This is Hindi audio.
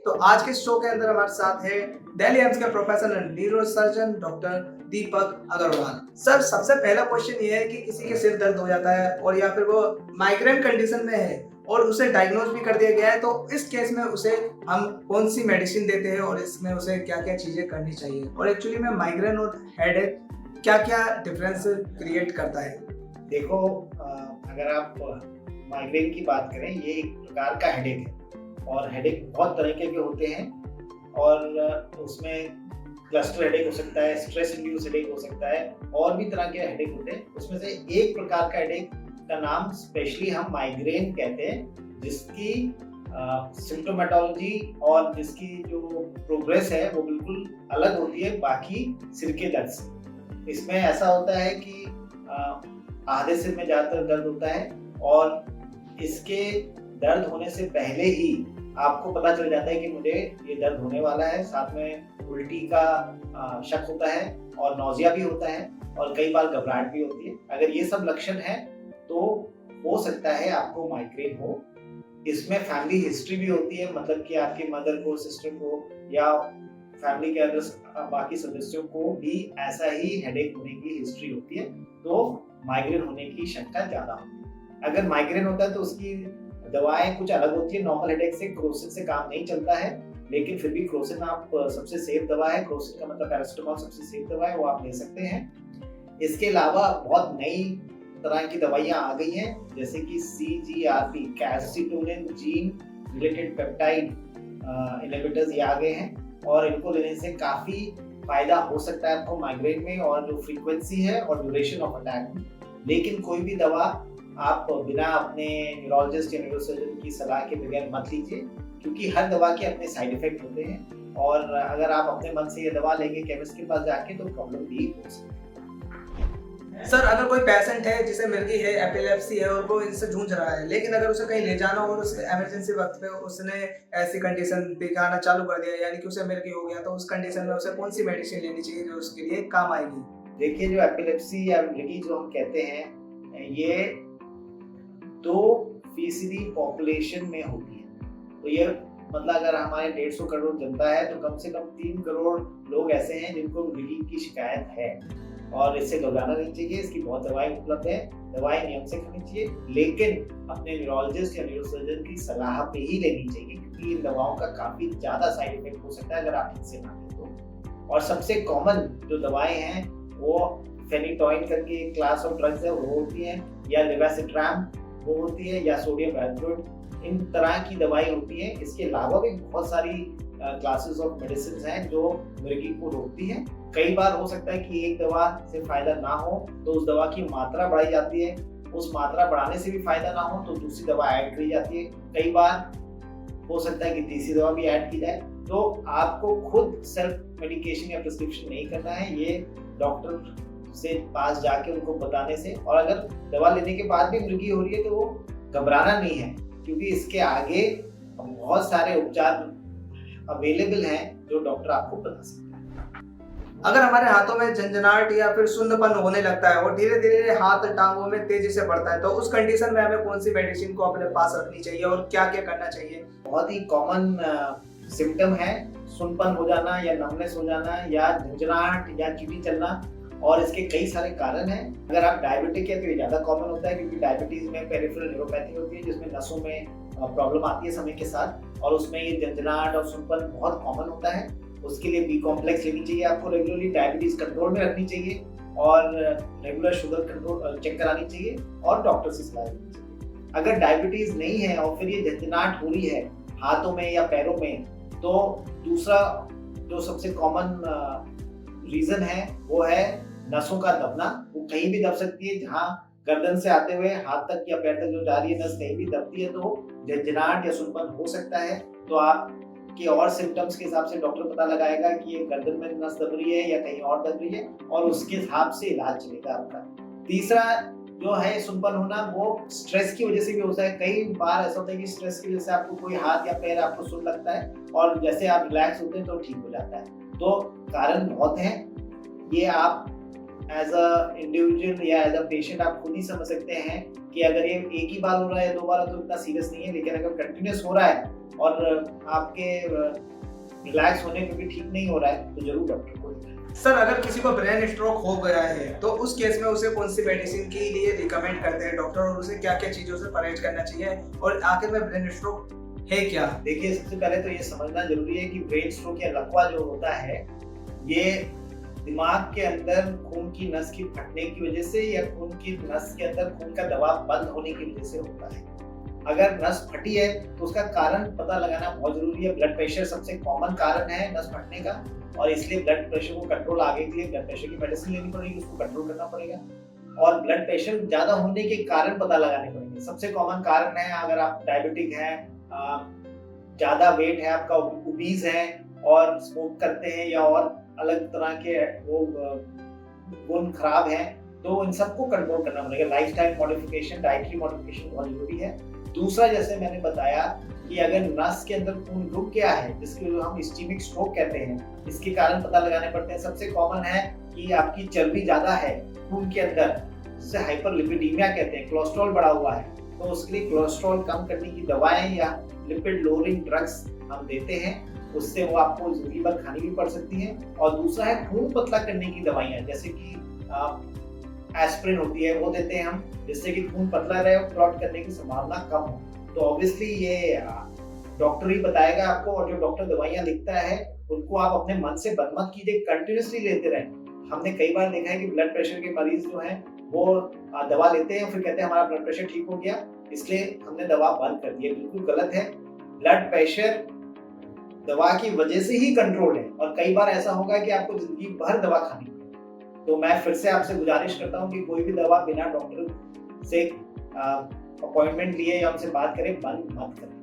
तो आज के शो के अंदर हमारे साथ है दिल्ली एम्स के professor and neuro surgeon doctor Deepak Agarwal. Sir, सबसे पहला क्वेश्चन ये है कि किसी के सिर दर्द हो जाता है और या फिर वो माइग्रेन कंडीशन में है और उसे डायग्नोज भी कर दिया गया है, तो इस केस में उसे हम कौन सी मेडिसिन देते हैं और इसमें उसे क्या क्या चीजें करनी चाहिए, और एक्चुअली में माइग्रेन और हेडेक क्या क्या डिफरेंस क्रिएट करता है। देखो, अगर आप माइग्रेन की बात करें, ये एक प्रकार का हेडेक है और हेडेक बहुत तरीके के होते हैं और उसमें क्लस्टर हेडेक हो सकता है, स्ट्रेस इंड्यूस हेडेक हो सकता है और भी तरह के हेडेक होते हैं। उसमें से एक प्रकार का हेडेक का नाम स्पेशली हम माइग्रेन कहते हैं, जिसकी सिम्टोमेटोलॉजी और जिसकी जो प्रोग्रेस है वो बिल्कुल अलग होती है बाकी सिर के दर्द से। इसमें ऐसा होता है कि आधे सिर में ज़्यादातर दर्द होता है और इसके दर्द होने से पहले ही आपको पता चल जाता है कि मुझे ये दर्द होने वाला है। साथ में उल्टी का शक होता है और नौजिया भी होता है और कई बार घबराहट भी होती है। अगर ये सब लक्षण है तो हो सकता है आपको माइग्रेन हो। इसमें फैमिली हिस्ट्री भी होती है, मतलब कि आपकी मदर को, सिस्टर को या फैमिली के अदर बाकी सदस्यों को भी ऐसा ही हेडेक होने की हिस्ट्री होती है, तो माइग्रेन होने की शंका ज्यादा होती है। अगर माइग्रेन होता है तो उसकी दवाएं कुछ अलग होती है। नॉर्मल हेडेक से क्रोसिन से काम नहीं चलता है, लेकिन फिर भी क्रोसिन आप सबसे सेफ दवा है। क्रोसिन का मतलब पैरासिटामोल सबसे सेफ दवा है, वो आप ले सकते हैं। इसके अलावा बहुत नई तरह की दवाइयां आ गई हैं, जैसे कि CGRP calcitonin gene related peptide inhibitors ये आ गए हैं और इनको लेने से काफी फायदा हो सकता है आपको माइग्रेन में और जो फ्रीक्वेंसी है और ड्यूरेशन ऑफ अटैक में। लेकिन कोई भी दवा आप बिना अपने न्यूरोलॉजिस्ट या न्यूरोसर्जन की सलाह के बगैर मत लीजिए, क्योंकि हर दवा के अपने साइड इफेक्ट होते हैं और अगर आप अपने मन से ये दवा लेंगे केमिस्ट के पास जाके तो प्रॉब्लम भी हो सकती है। सर, अगर कोई पेशेंट है जिसे मिर्गी है, एपिलेप्सी है और वो इनसे जूझ रहा है, लेकिन अगर उसे कहीं ले जाना हो और उसे इमरजेंसी वक्त पे उसने ऐसी कंडीशन दिखाना चालू कर दिया, यानी कि उसे मिर्गी हो गया, तो उस कंडीशन में उसे कौन सी मेडिसिन लेनी चाहिए जो उसके लिए काम आएगी। देखिए, जो एपिलेप्सी या मिर्गी जो हम कहते हैं, ये 2% पॉपुलेशन में होती है। तो ये मतलब अगर हमारे 150 करोड़ जनता है तो कम से कम 3 करोड़ लोग ऐसे हैं जिनको मिर्गी की शिकायत है और इससे घबराना नहीं चाहिए। इसकी बहुत दवाएं उपलब्ध है, दवाएं नियम से खानी चाहिए, लेकिन अपने न्यूरोलॉजिस्ट या न्यूरोसर्जन की सलाह पे ही लेनी चाहिए, क्योंकि इन दवाओं का काफी ज्यादा साइड इफेक्ट हो सकता है अगर आप इनसे ना लें तो। और सबसे कॉमन जो दवाएं हैं वो फेनिटोइन करके एक क्लास ऑफ ड्रग्स है, वो होती है, या लेवेसिट्रैम वो होती है, या सोडियम वैल्प्रोइड, इन तरह की दवाई होती है। इसके अलावा भी बहुत सारी क्लासेस ऑफ मेडिसिन हैं जो मिर्गी को रोकती हैं। कई बार हो सकता है कि एक दवा से फायदा ना हो तो उस दवा की मात्रा बढ़ाई जाती है, उस मात्रा बढ़ाने से भी फायदा ना हो तो दूसरी दवा ऐड करी जाती है। कई बार हो सकता है कि तीसरी दवा भी ऐड की जाए। तो आपको खुद सेल्फ मेडिकेशन या प्रिस्क्रिप्शन नहीं करना है, ये डॉक्टर से पास जाके उनको बताने से। और अगर दवा लेने के बाद भी मिर्गी हो रही है तो वो घबराना नहीं है, क्योंकि इसके आगे बहुत सारे उपचार अवेलेबल हैं जो डॉक्टर आपको बता सकते हैं। अगर हमारे हाथों में झंझनाहट या फिर सुन्नपन होने लगता है और धीरे धीरे हाथ टांगों में तेजी से बढ़ता है, तो उस कंडीशन में हमें कौन सी मेडिसिन को अपने पास रखनी चाहिए और क्या क्या करना चाहिए। बहुत ही कॉमन सिम्टम है सुन्नपन हो जाना या नमनेस हो जाना या झंझनाहट या चीटी चलना, और इसके कई सारे कारण हैं। अगर आप डायबिटिक है तो ये ज्यादा कॉमन होता है, क्योंकि डायबिटीज में पेरिफेरल न्यूरोपैथी होती है जिसमें नसों में प्रॉब्लम आती है समय के साथ, और उसमें ये झंझनाहट और सुन्नपन बहुत कॉमन होता है। उसके लिए B कॉम्प्लेक्स लेनी चाहिए आपको रेगुलरली, डायबिटीज कंट्रोल में रखनी चाहिए और रेगुलर शुगर कंट्रोल चेक करानी चाहिए और डॉक्टर से सलाह लेनी चाहिए। अगर डायबिटीज नहीं है और फिर ये झंझनाहट हो रही है हाथों में या पैरों में, तो दूसरा जो सबसे कॉमन रीजन है वो है नसों का दबना। वो कहीं भी दब सकती है, जहाँ गर्दन से आते हुए हाथ तक या पैर तक जो जा रही है नस कहीं भी दबती है तो झंझनाहट या सुन्नपन हो सकता है। तो आपके और सिम्टम्स के हिसाब से डॉक्टर पता लगाएगा कि ये गर्दन में नस दब रही है या कहीं और दब रही है और उसके हिसाब से इलाज चलेगा आपका। तीसरा जो है सुन्नपन होना, वो स्ट्रेस की वजह से भी होता है। कई बार ऐसा होता है कि स्ट्रेस की वजह से आपको कोई हाथ या पैर आपको सुन्न लगता है और जैसे आप रिलैक्स होते हैं तो ठीक हो जाता है। तो कारण बहुत हैं, ये आप एज अ इंडिविजुअल या एज अ पेशेंट आप खुद ही समझ सकते हैं कि अगर ये एक ही बार हो रहा है या 2 बार तो इतना सीरियस नहीं है, लेकिन अगर कंटिन्यूस हो रहा है और आपके रिलैक्स होने पे भी ठीक नहीं हो रहा है तो जरूर डॉक्टर को दिखाएं। सर अगर किसी को ब्रेन स्ट्रोक हो गया है तो उस केस में उसे कौन सी मेडिसिन के लिए रिकमेंड करते हैं डॉक्टर, और उसे क्या क्या चीजों से परहेज करना चाहिए, और आखिर में ब्रेन स्ट्रोक है क्या? देखिए, सबसे पहले तो ये समझना जरूरी है कि ब्रेन स्ट्रोक या लकवा जो होता है ये दिमाग के अंदर खून की नस की फटने की वजह से या खून की नस के अंदर खून का दबाव बंद होने की वजह से होता है। अगर नस फटी है तो उसका कारण पता लगाना बहुत जरूरी है। ब्लड प्रेशर सबसे कॉमन कारण है नस फटने का, और इसलिए ब्लड प्रेशर को कंट्रोल आगे के लिए ब्लड प्रेशर की मेडिसिन लेनी पड़ेगी, उसको कंट्रोल करना पड़ेगा। और ब्लड प्रेशर ज्यादा होने के कारण पता लगाने पड़ेंगे। सबसे कॉमन कारण है अगर आप डायबिटिक हैं, ज्यादा वेट है आपका, ओबीज है और स्मोक करते हैं या और अलग तरह के वो गुण खराब हैं, तो इन सबको कंट्रोल करना पड़ेगा। लाइफस्टाइल मॉडिफिकेशन, डाइटरी मॉडिफिकेशन बहुत जरूरी है। दूसरा, जैसे मैंने बताया कि अगर नस के अंदर खून रुक गया है जिसको हम इस्कीमिक स्ट्रोक कहते हैं, इसके कारण पता लगाने पड़ते हैं। सबसे कॉमन है कि आपकी चर्बी ज्यादा है खून के अंदर, जिसे हाइपरलिपिडीमिया कहते हैं, कोलेस्ट्रॉल बढ़ा हुआ है, तो उसके लिए कोलेस्ट्रॉल कम करने की दवाएं या लिपिड लोअरिंग ड्रग्स हम देते हैं, उससे वो आपको जिंदगी भर खानी भी पड़ सकती है। और दूसरा है खून पतला करने की दवाइयां, जैसे कि एस्पिरिन होती है, वो देते हैं हम, जिससे कि खून पतला रहे और क्लॉट करने की संभावना कम हो। तो ऑब्वियसली ये डॉक्टर ही बताएगा आपको, और जो डॉक्टर दवाइयां लिखता है उनको आप अपने मन से बंद मत कीजिए, कंटिन्यूसली लेते रहें। हमने कई बार देखा है कि ब्लड प्रेशर के मरीज जो हैं वो दवा लेते हैं, फिर कहते हैं हमारा ब्लड प्रेशर ठीक हो गया इसलिए हमने दवा बंद कर दी। बिल्कुल गलत है। ब्लड प्रेशर दवा की वजह से ही कंट्रोल है, और कई बार ऐसा होगा कि आपको जिंदगी भर दवा खानी पड़े। तो मैं फिर से आपसे गुजारिश करता हूँ कि कोई भी दवा बिना डॉक्टर से अपॉइंटमेंट लिए या उनसे बात करें बंद मत करें।